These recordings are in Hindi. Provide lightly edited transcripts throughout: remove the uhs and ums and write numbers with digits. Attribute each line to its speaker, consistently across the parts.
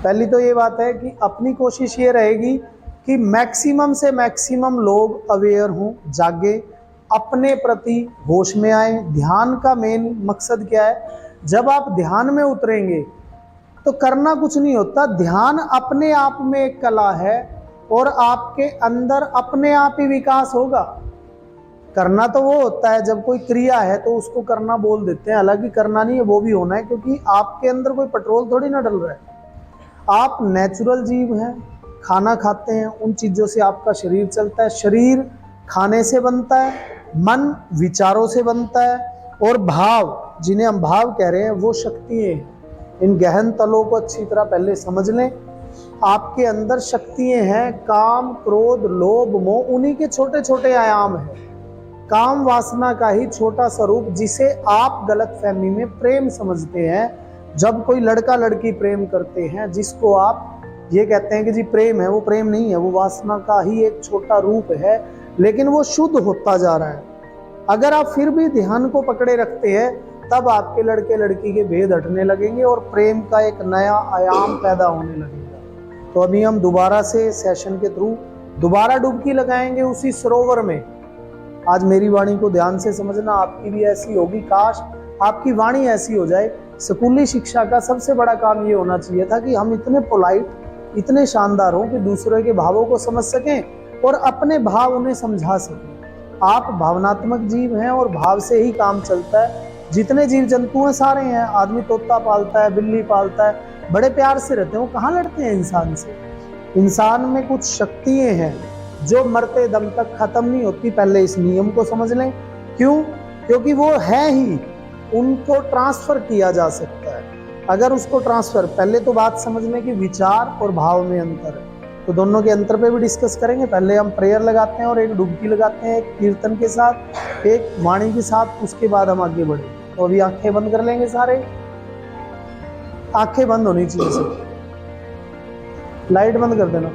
Speaker 1: पहली तो ये बात है कि अपनी कोशिश ये रहेगी कि मैक्सिमम से मैक्सिमम लोग अवेयर हों, जागे, अपने प्रति होश में आए। ध्यान का मेन मकसद क्या है? जब आप ध्यान में उतरेंगे तो करना कुछ नहीं होता, ध्यान अपने आप में एक कला है और आपके अंदर अपने आप ही विकास होगा। करना तो वो होता है जब कोई क्रिया है तो उसको करना बोल देते हैं, हालांकि करना नहीं है, वो भी होना है, क्योंकि आपके अंदर कोई पेट्रोल थोड़ी ना डल रहा है। आप नेचुरल जीव हैं, खाना खाते हैं, उन चीज़ों से आपका शरीर चलता है। शरीर खाने से बनता है, मन विचारों से बनता है, और भाव, जिन्हें हम भाव कह रहे हैं, वो शक्तियाँ हैं। इन गहन तलों को अच्छी तरह पहले समझ लें। आपके अंदर शक्तियाँ हैं, काम, क्रोध, लोभ, मोह, उन्हीं के छोटे छोटे आयाम हैं। काम वासना का ही छोटा स्वरूप, जिसे आप गलतफहमी में प्रेम समझते हैं। जब कोई लड़का लड़की प्रेम करते हैं, जिसको आप ये कहते हैं कि जी प्रेम है, वो प्रेम नहीं है, वो वासना का ही एक छोटा रूप है, लेकिन वो शुद्ध होता जा रहा है। अगर आप फिर भी ध्यान को पकड़े रखते हैं, तब आपके लड़के लड़की के भेद हटने लगेंगे और प्रेम का एक नया आयाम पैदा होने लगेगा। तो अभी हम दोबारा से सेशन के थ्रू दोबारा डुबकी लगाएंगे उसी सरोवर में। आज मेरी वाणी को ध्यान से समझना, आपकी भी ऐसी होगी, काश आपकी वाणी ऐसी हो जाए। स्कूली शिक्षा का सबसे बड़ा काम ये होना चाहिए था कि हम इतने पोलाइट, इतने शानदार हों कि दूसरे के भावों को समझ सकें और अपने भाव उन्हें समझा सकें। आप भावनात्मक जीव हैं और भाव से ही काम चलता है। जितने जीव जंतु हैं सारे हैं, आदमी तोता पालता है, बिल्ली पालता है, बड़े प्यार से रहते हैं, वो कहाँ लड़ते हैं इंसान से। इंसान में कुछ शक्तियाँ हैं जो मरते दम तक खत्म नहीं होती। पहले इस नियम को समझ लें। क्यों? क्योंकि वो है ही, उनको ट्रांसफर किया जा सकता है। अगर उसको ट्रांसफर, पहले तो बात समझ लें कि विचार और भाव में अंतर है, तो दोनों के अंतर पे भी डिस्कस करेंगे। पहले हम प्रेयर लगाते हैं और एक डुबकी लगाते हैं, एक कीर्तन के साथ, एक वाणी के साथ, उसके बाद हम आगे बढ़े। तो अभी आंखें बंद कर लेंगे सारे, आंखें बंद होनी चाहिए सब, लाइट बंद कर देना।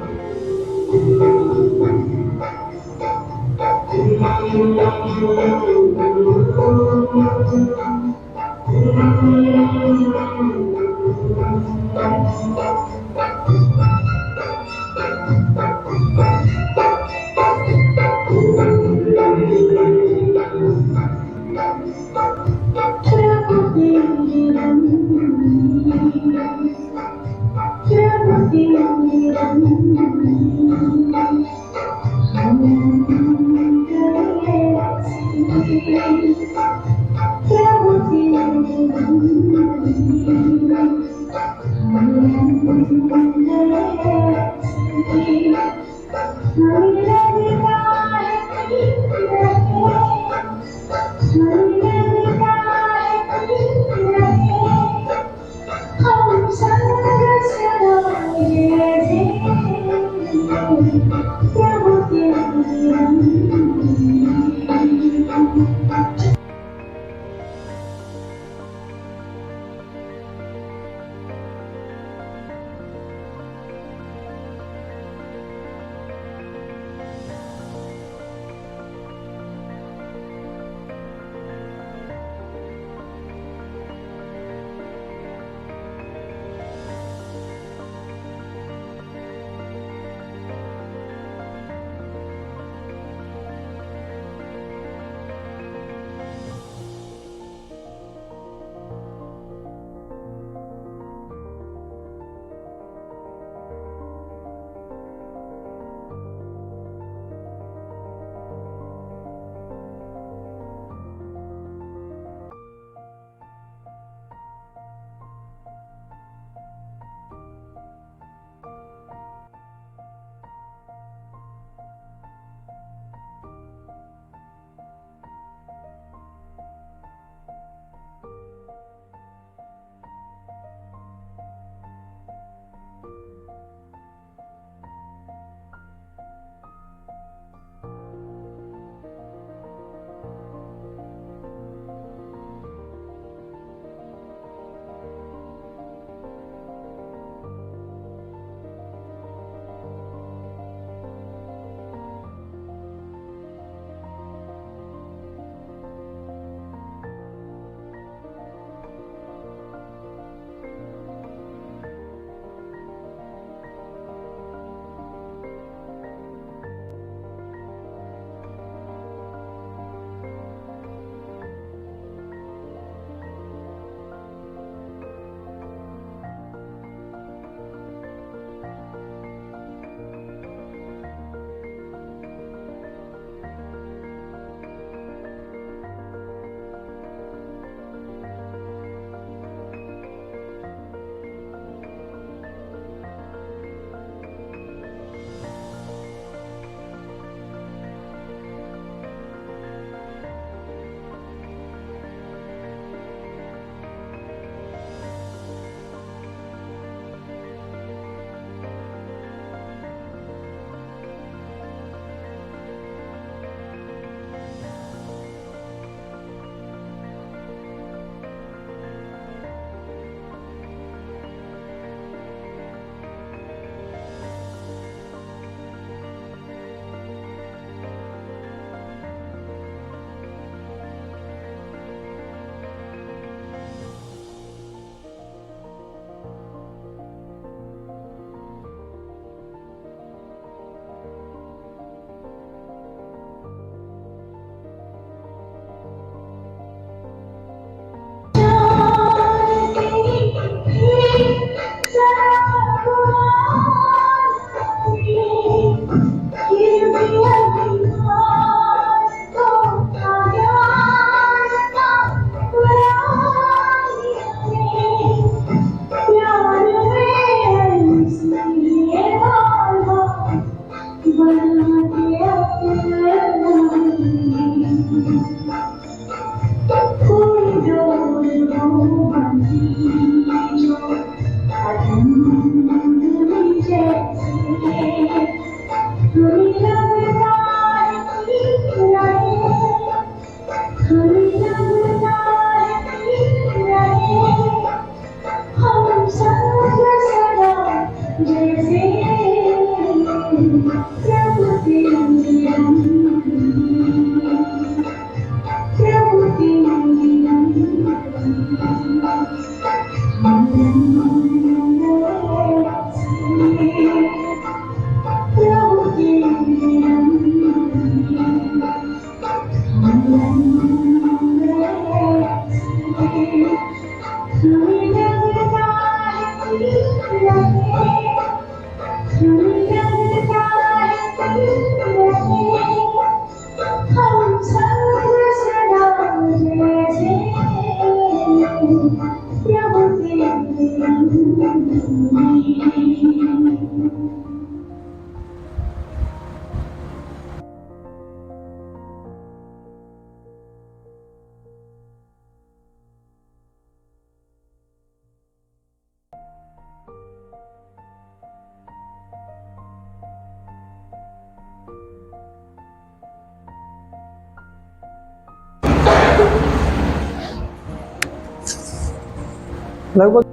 Speaker 1: लगभग